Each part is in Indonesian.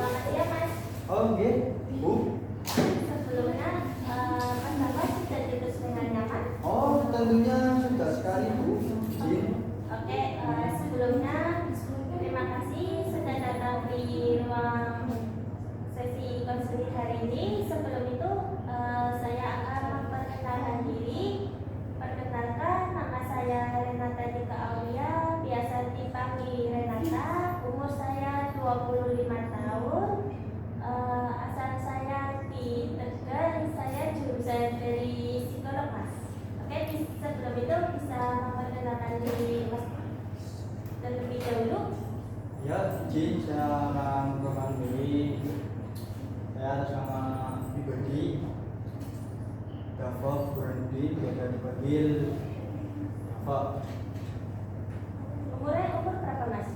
Selamat siang, Mas. Oh, nggih, Bu. Sebelumnya, Mas Bapak sudah tidur dengan nyaman? Oh, tentunya sudah sekali, Bu. Izin. Oke, sebelumnya terima kasih sudah datang di ruang sesi konseling hari ini. Sebelum itu, saya akan memperkenalkan diri. Perkenalkan, nama saya Renata Dika Aulia, biasa dipanggil Renata. Umur saya 25 tahun. Asal saya di Tegal, saya jurusan dari psikolog, Mas. Oke, sebelum itu bisa memperkenalkan diri Mas terlebih dahulu. Ya, izin saya akan memperkenalkan diri. Saya atas nama pribadi Dava Burhanuddin, biasa dipanggil Dava. Umur berapa, Mas?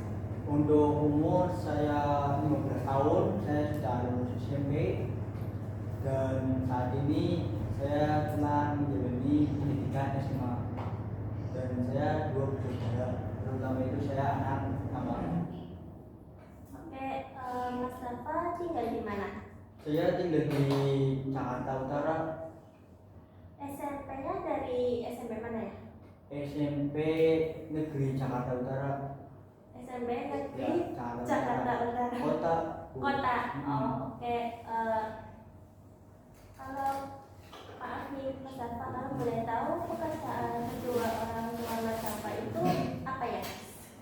Untuk umur saya 15 tahun, saya sudah lulus SMP dan saat ini saya telah menjalani pendidikan SMA dan saya 2 bersaudara, terutama itu saya anak pertama. Oke, Mas Dava tinggal di mana? Saya tinggal di Jakarta Utara. SMP-nya dari SMP mana ya? SMP Negeri Jakarta Utara. SMP Negeri Ya, Jakarta Utara. Kota. Kota. Oh, oke. Kalau maaf nih Mas Dava, kalau boleh tahu pekerjaan kedua orang tua Mas Dava itu apa ya?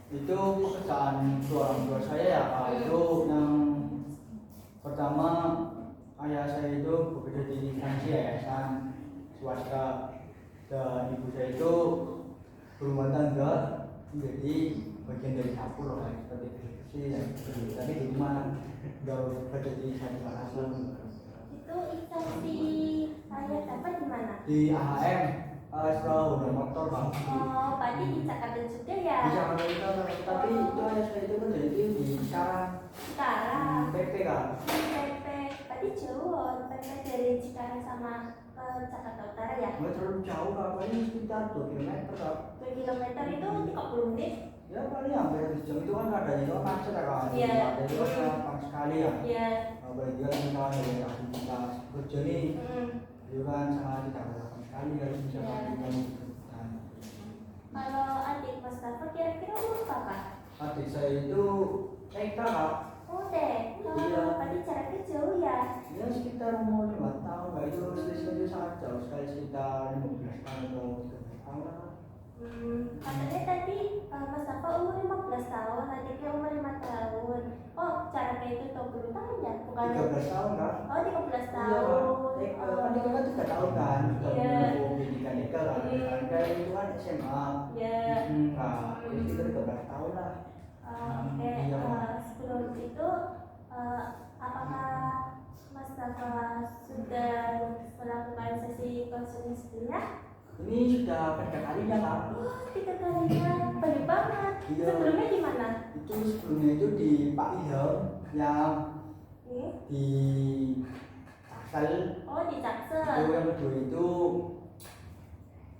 Itu pekerjaan orang tua saya ya, Pak. Itu yang pertama, ayah saya itu bekerja di instansi yayasan swasta dan ibu saya itu berumah tangga, jadi bagian dari dapur lah, seperti itu sih ya. Tapi di rumah nggak bekerja di instansi yayasan. Itu instansi ayah dapat di mana? Di AHM, Sekolah Honda Motor, Pak. Oh, berarti di Jakarta juga ya? Di Jakarta Utara, tapi itu ayah saya itu kerja itu di Cikarang. Cikarang. PP kan. PP, berarti jauh. PP dari Cikarang sama ke Jakarta Utara ya? Nggak terlalu jauh, Kak. Paling sekitar 2 kilometer, Kak. 2 kilometer itu 30 menit? Ya paling hampir 1 jam, itu kan keadaannya itu kan macet ya, Kak. Iya. Jadi kan gampang sekali ya. Iya. Apalagi kan misalnya dari aktivitas kerja nih, itu kan sangat tidak gampang sekali harus bisa Iya. melakukan. Kalau adik Mas Dava kira-kira umur berapa? Adik saya itu TK, Kak. Oh, deh. Iya. Berarti jaraknya jauh ya? Ya sekitar umur 5 tahun, Kak. Itu selisihnya itu sangat jauh sekali, sekitar 15 tahun atau 13 tahun lah. Katanya tadi Mas Dava umur 15 tahun, adiknya umur 5 tahun. Oh, jaraknya itu 20 tahun ya? Bukan? 13 tahun, Kak. Oh, 13 Iya, tahun. Kak. Kan TK kan 3 tahun kan, sudah Iya. menempuh pendidikan TK kan. Kan itu kan SMA. Ya. Nah, jadi kita 13 tahun lah. Oke, Iya. sebelum itu apakah Mas Dava sudah melakukan sesi konseling sebelumnya? Ini sudah ketiga kalinya, Kak. Oh, 3 kalinya, banyak banget. Iya. Sebelumnya di mana? Itu sebelumnya itu di Pak Ilham yang Ini. di Tangsel. Oh, di Jaksel. Itu yang kedua itu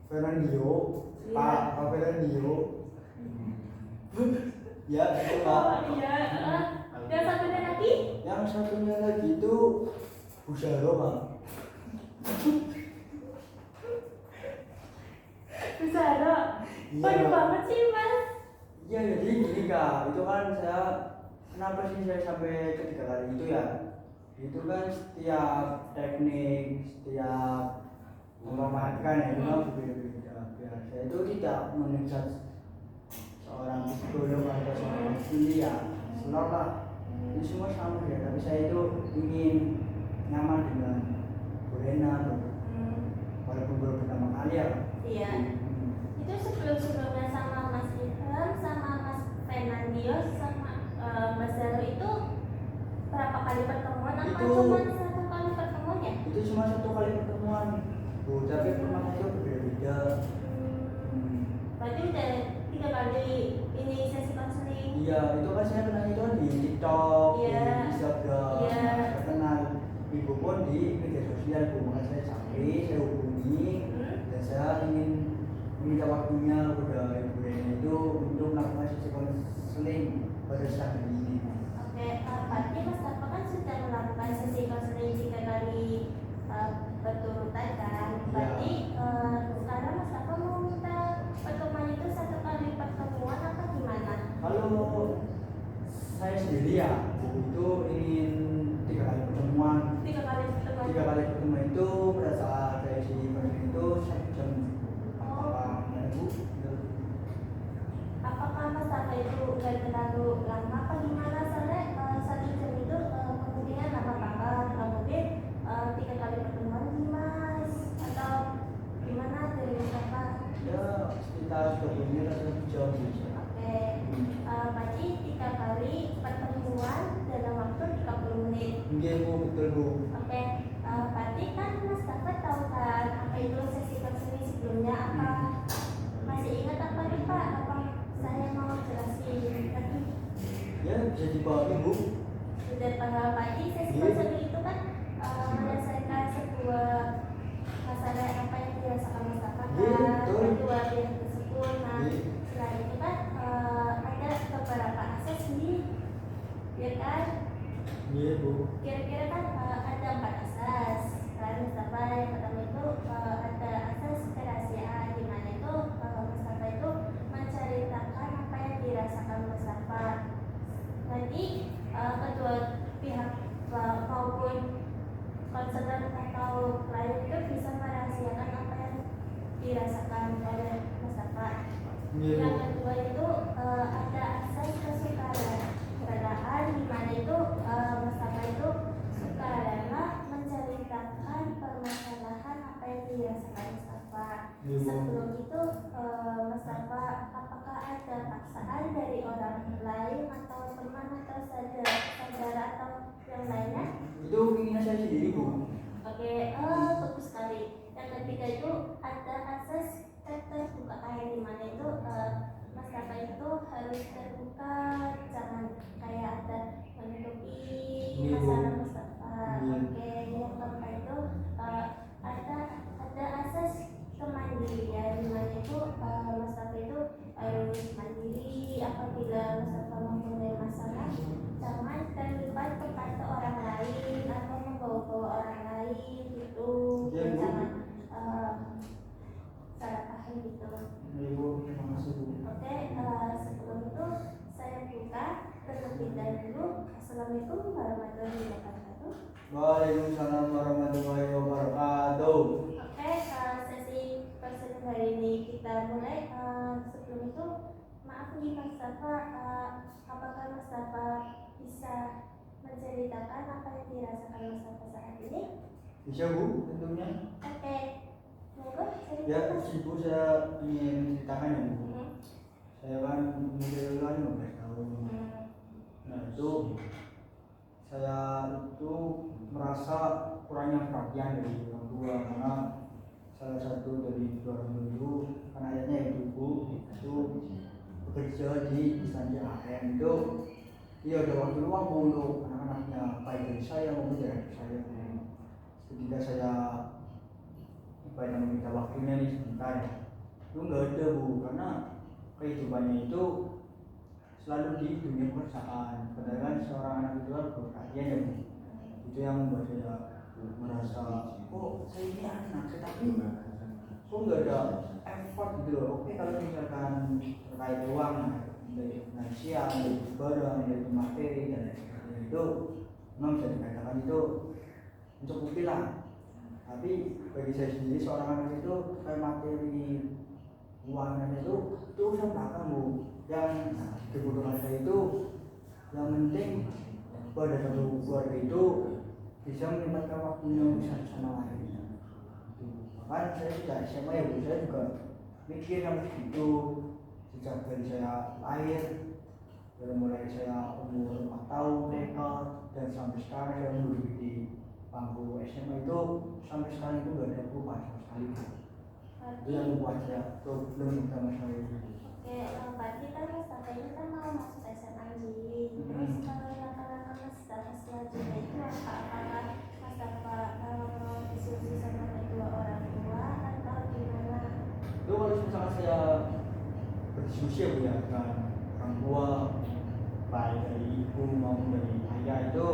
Fernandio, Iya. Pak Fernandio. Ya, itu Pak. Oh iya. Yang satunya lagi? Yang satunya lagi itu Busaro, Pak. Busara. Iya, Banyak Pak. banget sih, Mas. Iya, jadi gini, Kak. Itu kan saya kenapa sih saya sampai ketiga kali itu ya? Itu kan setiap teknik, setiap memperhatikan ya, itu kan berbeda-beda. Biar saya itu tidak mengejar seorang psikolog atau seorang studi ya, senang lah. Itu semua sama ya, tapi saya itu ingin nyaman dengan Bu Rena, walaupun baru pertama kali ya. Iya. Itu sebelumnya sama Mas Ilham, sama Mas Fernandio, sama Mas Zaro itu berapa kali pertemuan? Apa Itu- cuma satu kali pertemuan ya? Itu cuma 1 kali pertemuan, Bu, tapi pertemuan itu berbeda-beda. Berarti udah 3 kali ini sesi konseling. Iya, itu kan saya kenal itu kan di TikTok, Iya. di Instagram. Iya. Saya kenal ibu pun di media sosial, Bu. Makanya saya cari, saya hubungi, dan saya ingin minta waktunya kepada Ibu Rena itu untuk melakukan sesi konseling pada saat ini. Oke, berarti Mas Dava kan Iya, itu ingin 3 kali pertemuan. 3 kali pertemuan. 3 kali pertemuan itu pada saat saya si konseling itu 1 jam. Apakah gimana Bu? Apakah masalah itu nggak terlalu lama apa gimana? Soalnya 1 jam itu kemungkinan lama banget, nggak mungkin 3 kali pertemuan nih Mas, atau gimana dari Bapak? Ya sekitar 30 menit atau 1 jam bisa. Oke, berarti 3 kali pertemuan dalam waktu 30 menit. Iya Bu, betul Bu. Oke, berarti kan Mas dapat tahu kan apa itu sesi konseling sebelumnya, apa masih ingat apa nih Pak? Apa saya mau jelasin lagi? Ya bisa dipahami Bu. Sudah tanggal pagi sesi Iya. konseling itu kan menyelesaikan sebuah masalah apa yang dirasakan Mas dapat Iya, betul. kedua pihak tersebut. Nah, Iya. selain itu kan ada beberapa akses nih, ya kan? Iya Bu. Kira-kira kan ada 4 asas. Kan Mustafa yang pertama itu ada asas kerahasiaan, di mana itu Mustafa itu menceritakan apa yang dirasakan Mustafa. Nanti kedua pihak maupun konselor atau klien itu bisa merahasiakan apa yang dirasakan oleh Mustafa. Iya Yang Bu. kedua itu ada asas kesukaraan, di mana itu Mustafa itu sukarela menceritakan permasalahan apa yang dirasakan Mustafa. Iya, Bu. Sebelum itu Mustafa, apakah ada paksaan dari orang lain atau teman atau saudara atau yang lainnya? Itu keinginan saya sendiri Bu. Oke, bagus sekali. Yang ketiga itu ada asas keterbukaan, di mana itu maskapai itu harus terbuka, jangan kayak ada menutupi Iya, Bu. masalah Mustafa. Iya. Oke, yang keempat itu ada asas kemandirian, di mana itu Mustafa itu harus mandiri. Apabila Mustafa mempunyai masalah, jangan terlibat kepada orang lain atau membawa-bawa orang lain gitu. Iya, Bu. Jangan salah paham gitu. Iya Bu, terima kasih Bu. Oke, sebelum itu saya buka terlebih dahulu. Assalamualaikum warahmatullahi wabarakatuh. Waalaikumsalam warahmatullahi wabarakatuh. Oke, sesi konseling hari ini kita mulai. Sebelum itu, maaf nih Mas Mustafa, apakah Mas Mustafa bisa menceritakan apa yang dirasakan Mas Mustafa saat ini? Bisa Bu, tentunya. Oke, monggo Ya, ceritakan. Ibu saya ingin ceritakan ya Bu. Hmm. Saya kan umur kan 15 tahun. Nah itu saya itu merasa kurangnya perhatian dari orang tua, karena salah satu dari orang tua itu kan ayahnya ibu itu bekerja di instansi AHM. Itu dia ada waktu luang untuk anak-anaknya, baik dari saya maupun dari saya. Ketika saya banyak meminta waktunya nih sebentar, itu nggak ada Bu, karena kehidupannya itu selalu di dunia pekerjaan. Padahal kan seorang anak itu harus perhatian ya Bu. Itu yang membuat saya merasa kok saya ini anak, tetapi kok nggak ada effort gitu loh. Oke, kalau misalkan terkait uang dari finansial, dari barang, dari materi dan lain sebagainya, itu memang bisa dikatakan itu mencukupi lah. Tapi bagi saya sendiri, seorang anak itu kayak materi uangnya itu urusan belakang Bu. Yang dibutuhkan saya itu yang penting pada satu keluarga itu bisa menyempatkan waktunya bisa sama lain. Bahkan saya tidak SMA ya Bu, saya juga mikir sampai itu sejak dari saya lahir, dari mulai saya umur 4 tahun TK dan sampai sekarang saya duduk di bangku SMA itu, sampai sekarang itu gak ada perubahan sama sekali. Itu yang membuat saya problem utama saya. Oke, berarti kan Mustafa ini kan mau masuk SMA nih. Terus kalau langkah-langkah Mustafa selanjutnya itu apakah Mustafa mau diskusi sama kedua orang tua atau gimana? Itu kalau misalkan saya berdiskusi ya Bu ya dengan orang tua, baik dari ibu maupun dari ayah, itu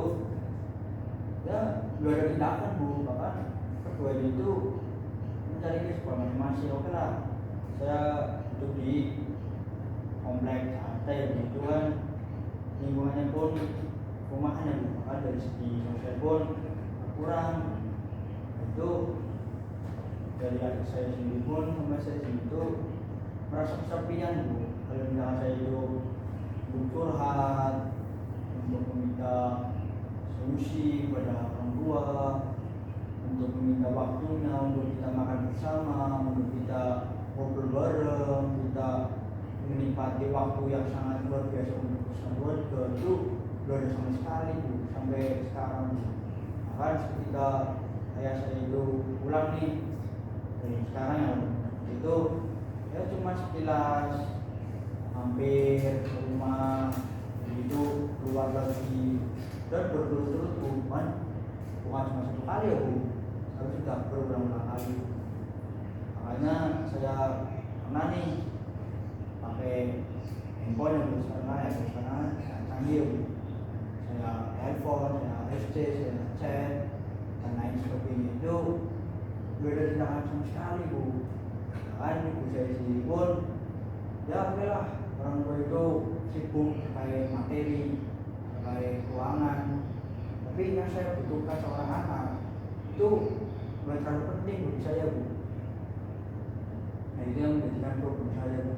ya nggak ada tindakan Bu. Bahkan kedua itu mencari kesepahaman masing-masing. Oke lah, saya duduk di komplek santai begitu kan, lingkungannya pun rumahan ya Bu, maka dari segi sosial pun kurang. Itu dari adik saya sendiri pun sama saya sendiri itu merasa kesepian Bu. Kalau misalnya saya itu untuk curhat, untuk meminta solusi kepada orang tua, untuk meminta waktunya, untuk kita makan bersama, untuk kita ngobrol bareng, kita menikmati waktu yang sangat luar biasa untuk bersama keluarga, itu belum ada sama sekali Bu, sampai sekarang Bu. Bahkan ketika ayah saya itu pulang nih sekarang ya itu ya cuma sekilas hampir ke rumah begitu keluar lagi dan berturut-turut bukan cuma satu kali ya Bu, tapi sudah berulang-ulang kali. Makanya saya pernah nih pakai handphone yang sekarang canggih Bu. Saya telepon, saya SC, saya chat dan lain sebagainya, itu beda tindakan sama sekali Bu. Kan ibu saya sendiri pun ya oke lah, orang tua itu sibuk terkait materi, terkait keuangan, tapi yang saya butuhkan seorang anak itu bukan terlalu penting bagi saya Bu. Nah itu yang menjadikan problem saya Bu.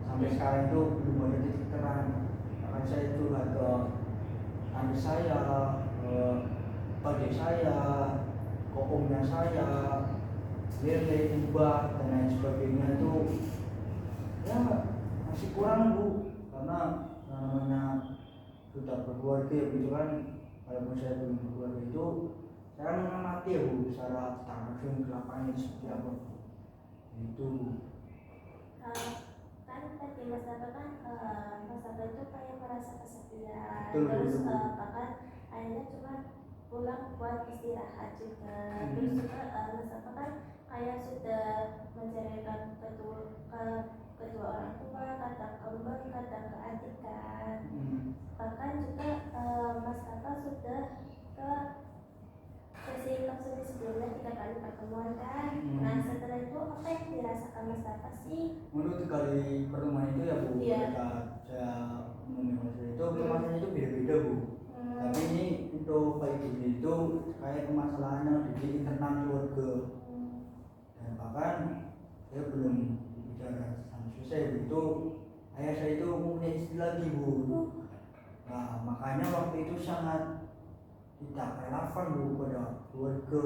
Sampai sekarang itu belum ada titik terang. Akan saya curhat ke adik saya, ke adik saya, ke omnya saya, lele, ubah dan lain sebagainya, itu ya masih kurang Bu. Karena namanya sudah berkeluarga gitu kan, walaupun saya belum berkeluarga itu saya mengamati ya Bu secara langsung ke lapangan seperti apa itu. Kan tadi Mas Dato kan Mas Dato itu kayak merasa kesepian, Betul, terus betul. bahkan akhirnya cuma pulang buat istirahat juga. Terus juga Mas Dato kan kayak sudah menceritakan kedua orang tua, kadang kembar, kadang ke adik kan. Bahkan juga Mas Dato sudah ke sesi konsultasi sebelumnya 3 kali pertemuan kan. Nah setelah itu apa yang dirasakan Mas Dato sih? Menurut kali pertemuan itu ya Bu, Iya. ketika saya menemui itu permasalahannya itu beda-beda Bu. Tapi ini untuk kali ini itu kayak permasalahannya di internal keluarga. Dan bahkan saya belum bicara sampai selesai Bu, itu ayah saya itu mempunyai istri lagi Bu. Nah makanya waktu itu sangat tidak relevan Bu pada keluarga,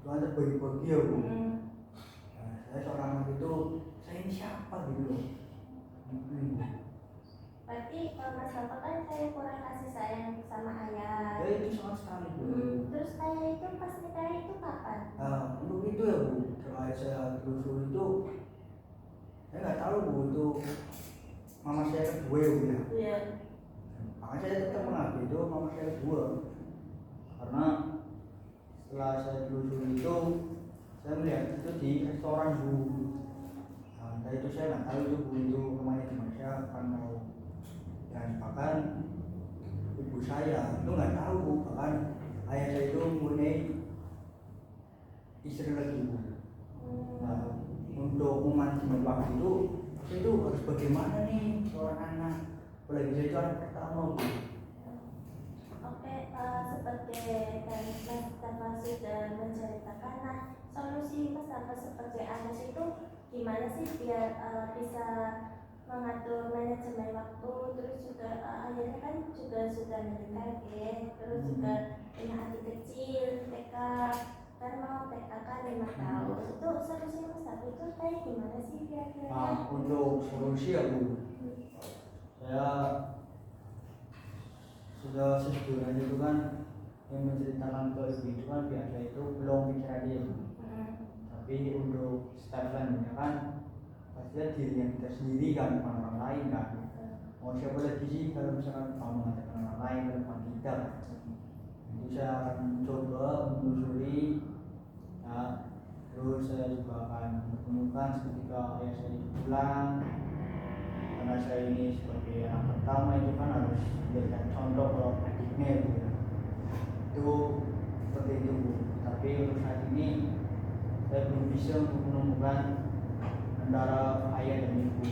cuma terbagi-bagi ya Bu. Nah, saya seorang anak itu, saya ini siapa gitu loh. Berarti Mas Dato kan kayak kurang kasih sayang sama ayah. Ya itu sangat sekali Bu. Terus ayah itu pas nikah itu kapan? Nah untuk itu ya Bu, terkait saya telusur itu saya nggak tahu Bu, itu mama saya kedua ya Bu ya. Iya. Makanya saya tetap mengakui itu mama saya kedua, karena setelah saya telusur itu saya melihat itu di restoran Bu. Nah itu saya nggak tahu itu Bu, itu rumahnya di mana, saya akan mau. Dan bahkan ibu saya itu nggak tahu Bu, bahkan ayah saya itu mempunyai istri lagi Bu. Nah untuk memanfaatkan waktu itu harus bagaimana nih seorang anak, apalagi saya itu anak pertama Bu. Oke, seperti tadi Mas Dato sudah menceritakan, nah solusi Mas Dato seperti Anas itu gimana sih biar bisa mengatur manajemen waktu, terus juga akhirnya kan juga sudah menikah ya, terus juga punya adik kecil TK, kan mau TK kan 5 tahun, itu solusi Mas Dato itu kayak gimana sih kira-kira? Nah untuk solusi ya Bu, saya sudah sejujurnya itu kan yang menceritakan ke ibu itu kan biasa itu belum bicara dia Bu. Tapi untuk step selanjutnya kan pastinya diri yang kita sendiri kan, bukan orang lain kan. Mau siapa lagi sih kalau misalkan mau mengatakan orang lain ke depan kita. Itu saya akan mencoba menelusuri ya, terus saya juga akan menemukan ketika ayah saya itu pulang, karena saya ini sebagai anak pertama itu kan harus memberikan contoh ke adiknya Bu. Itu seperti itu Bu. Tapi untuk saat ini saya belum bisa untuk menemukan antara ayah dan ibu.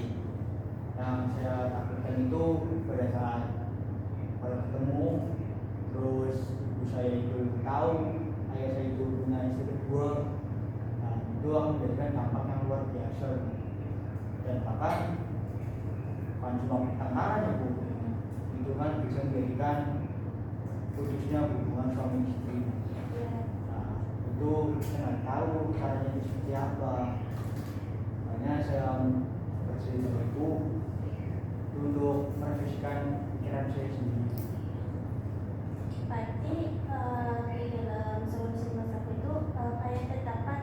Yang saya takutkan itu pada saat kalau ketemu tahu ayah saya itu punya istri kedua. Nah, itu akan menjadikan dampak yang luar biasa, dan bahkan bukan cuma pertengkaran ya Bu, itu kan bisa menjadikan putusnya hubungan suami istri. Nah, itu saya nggak tahu caranya itu seperti apa, makanya saya bercerita itu untuk merefleksikan pikiran saya sendiri. Berarti di dalam solusi masalah itu kayak terdapat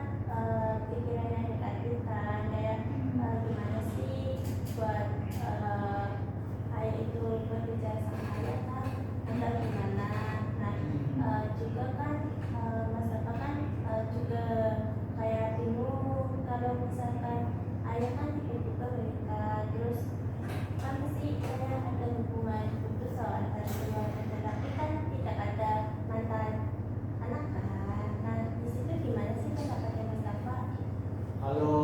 pikiran yang negatif kan, kayak gimana sih buat ayah itu berbicara sama ayah kan, atau gimana. Nah juga kan Mas Dafa kan juga kayak bingung kalau misalkan ayah kan tiba-tiba menikah, terus kan pasti kayak ada hubungan putus soal antara keluarga, tetapi kan tidak ada mantan anak kan. Nah di situ gimana sih pendapatnya Mas Dafa? Kalau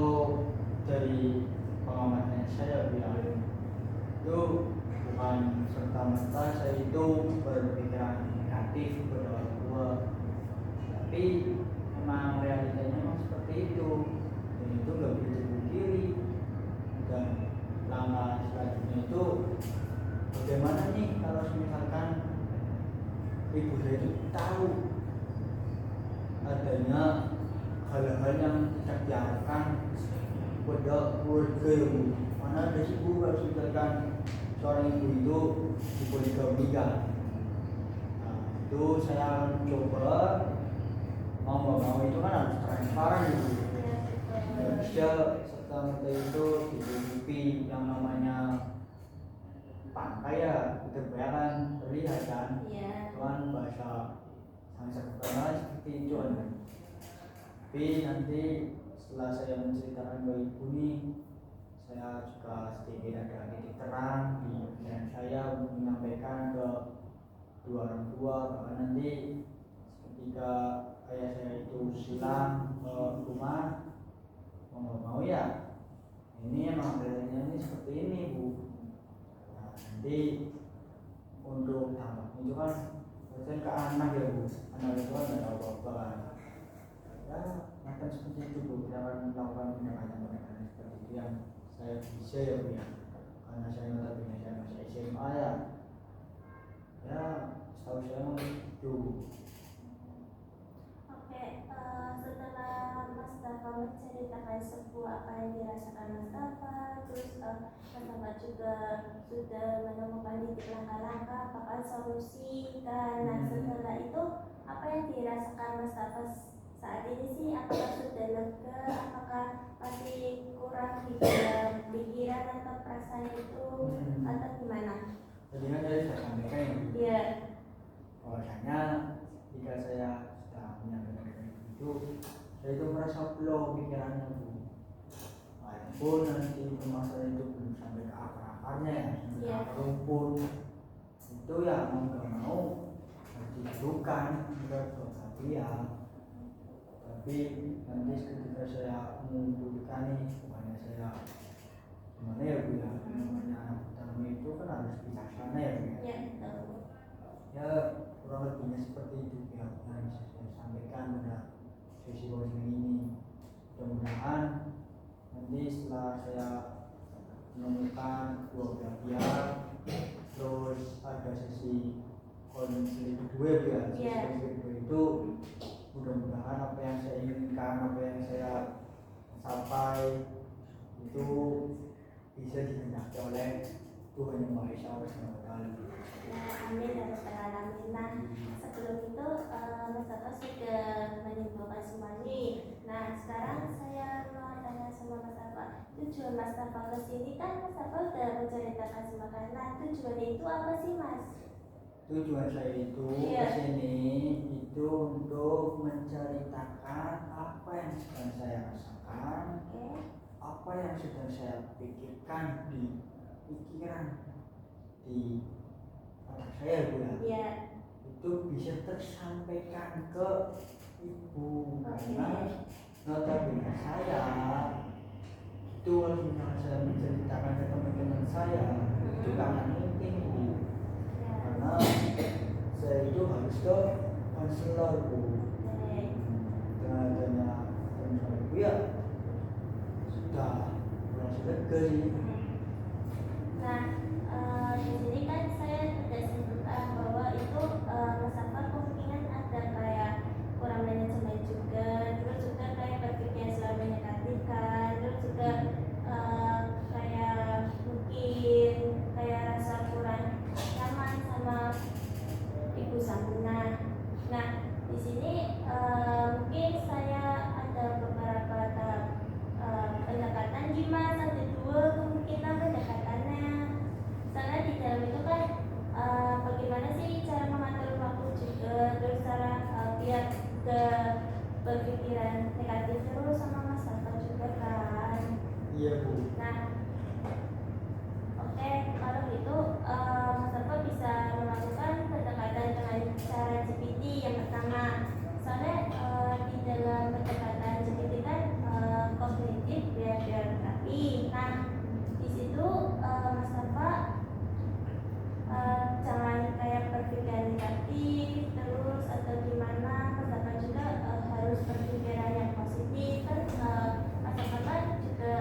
dari pengamatan saya bilang itu bukan serta-merta saya itu berpikiran negatif kepada orang tua, tapi memang realitanya memang seperti itu, dan itu nggak bisa dipungkiri. Dan langkah selanjutnya itu bagaimana nih kalau misalkan ibu saya itu tahu adanya hal-hal yang tidak diharapkan pada keluarga yang mana ada sih Bu, harus misalkan seorang ibu itu dipoligami kan. Nah, itu saya coba mau nggak mau itu kan harus transparan gitu. Nggak bisa serta merta itu ditutupi yang namanya pantai ya, itu kan terlihat kan. Iya. Itu kan bahasa sangat sederhana seperti itu kan. Tapi nanti setelah saya menceritakan ke ibu nih, saya juga sedikit ada titik terang di pikiran saya untuk menyampaikan ke dua orang tua, bahwa nanti ketika ayah saya itu silang ke rumah, mau nggak mau ya ini emang realitanya ini seperti ini Bu. Nah, nanti untuk dampak itu kan biasanya ke anak ya Bu, anak itu kan nggak tahu apa-apa kan. Ya akan seperti itu Bu, kita akan melakukan pendekatan-pendekatan seperti itu yang saya bisa ya Bu ya, karena saya notabene saya masih SMA ya. Ya setahu saya memang itu. Oke, setelah Mas Dafa menceritakan sebuah apa yang dirasakan Mas Dafa, terus Mas Dafa juga sudah menemukan titik langkah-langkah apakah solusi kan. Nah setelah itu apa yang dirasakan Mas Dafa saat ini sih? Apakah sudah lega? Apakah masih kurang di dalam pikiran atau perasaan itu atau gimana? Jadi kan saya sudah sampaikan ya, Iya. bahwasanya jika saya sudah menyampaikan itu, saya itu merasa belum pikirannya Bu. Walaupun nanti masalah itu belum sampai ke akar-akarnya ya, sampai ke akar rumput, itu ya mau nggak mau harus dilakukan tapi ya. Tapi nanti ketika saya memutuskan nih, bukannya saya gimana ya Bu ya, namanya anak pertama itu kan harus bijaksana ya Bu ya. Iya, betul. Ya kurang lebihnya seperti itu ya, yang bisa saya sampaikan pada sesi coaching ini. Mudah-mudahan nanti setelah saya menemukan dua belah pihak, terus ada sesi konseling kedua ya, sesi konseling kedua itu mudah-mudahan apa yang saya inginkan, apa yang saya capai itu bisa dikehendaki oleh Tuhan Yang Maha Esa SWT. Ya, amin ya rabbal alamin. Nah, sebelum itu Mas Dafa sudah menyimpulkan semua ini. Nah, sekarang saya mau tanya sama Mas Dafa. Tujuan Mas Dafa ke sini kan Mas Dafa sudah menceritakan semua kan. Nah, tujuannya itu apa sih Mas? Tujuan saya itu kesini itu untuk menceritakan apa yang sedang saya rasakan, apa yang sedang saya pikirkan di pikiran di otak saya Bu ya. Itu bisa tersampaikan ke ibu, karena notabene saya itu kalau misalnya saya menceritakan ke teman-teman saya itu sangat penting Bu, karena saya itu harus ke konselor Bu. Oke. Dengan adanya konselor itu ya sudah kurang lega sih. Nah, di sini kan saya tidak simpulkan bahwa itu Mas Afan kemungkinan ada kayak kurang manajemen juga, terus juga kayak berpikir selalu negatif kan, terus juga kayak mungkin kayak rasa kurang nyaman sama ibu sambungan. Nah, di sini mungkin saya ada beberapa tahap pendekatan gimana satu dua kemungkinan pendekatannya. Soalnya di dalam itu kan bagaimana sih cara mengatur waktu juga, terus cara biar ke berpikiran negatif terus sama masalah juga kan. Iya Bu. Nah, oke, kalau gitu Mas Arfa bisa melakukan pendekatan dengan cara GPT yang pertama. Soalnya di dalam pendekatan GPT kan kognitif behavioral terapi. Nah, di situ Mas Arfa jangan kayak berpikiran negatif terus atau gimana. Mas Arfa juga harus berpikiran yang positif kan. Mas Arfa kan juga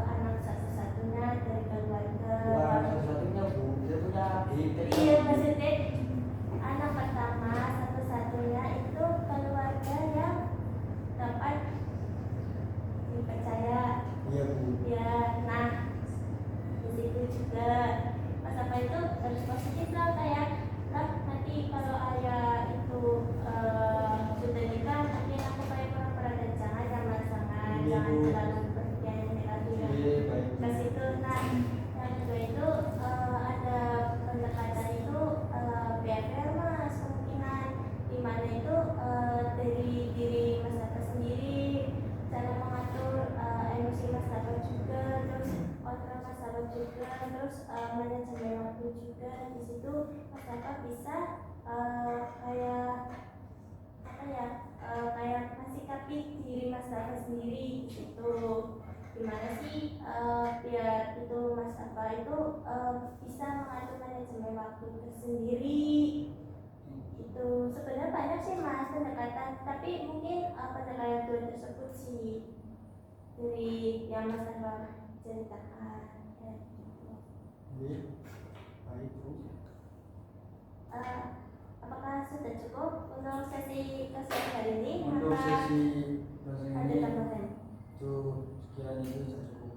anak satu-satunya dari keluarga. Bukan satu-satunya Bu, dia punya adik. Iya, maksudnya anak pertama satu-satunya itu keluarga yang dapat dipercaya. Iya Bu. Ya, nah di situ juga Mas apa itu harus positif lah, kayak lah nanti kalau ayah itu sudah nikah nanti aku kayak pernah dan jangan Iya, jangan Bu. terlalu berpikiran negatif. Iya baik. Ke situ. Nah, yang kedua itu ada pendekatan itu behavior Mas, kemungkinan dimana itu dari diri Mas Dapat sendiri, cara mengatur emosi Mas Dapat juga, terus kontrol Mas Dapat juga, terus manajemen waktu juga. Di situ Mas Dapat bisa kayak apa ya, kayak mensikapi diri Mas Dapat sendiri gitu. Gimana sih biar itu Mas apa itu bisa mengatur manajemen waktu sendiri. Itu sebenarnya banyak sih Mas pendekatan, tapi mungkin pendekatan dua tersebut sih dari yang Mas apa ceritakan ya, gitu. Iya baik Bu. Apakah sudah cukup untuk sesi keseharian hari ini? Untuk Apa sesi bahasa ada ini tambahan? itu sekiranya itu sudah cukup.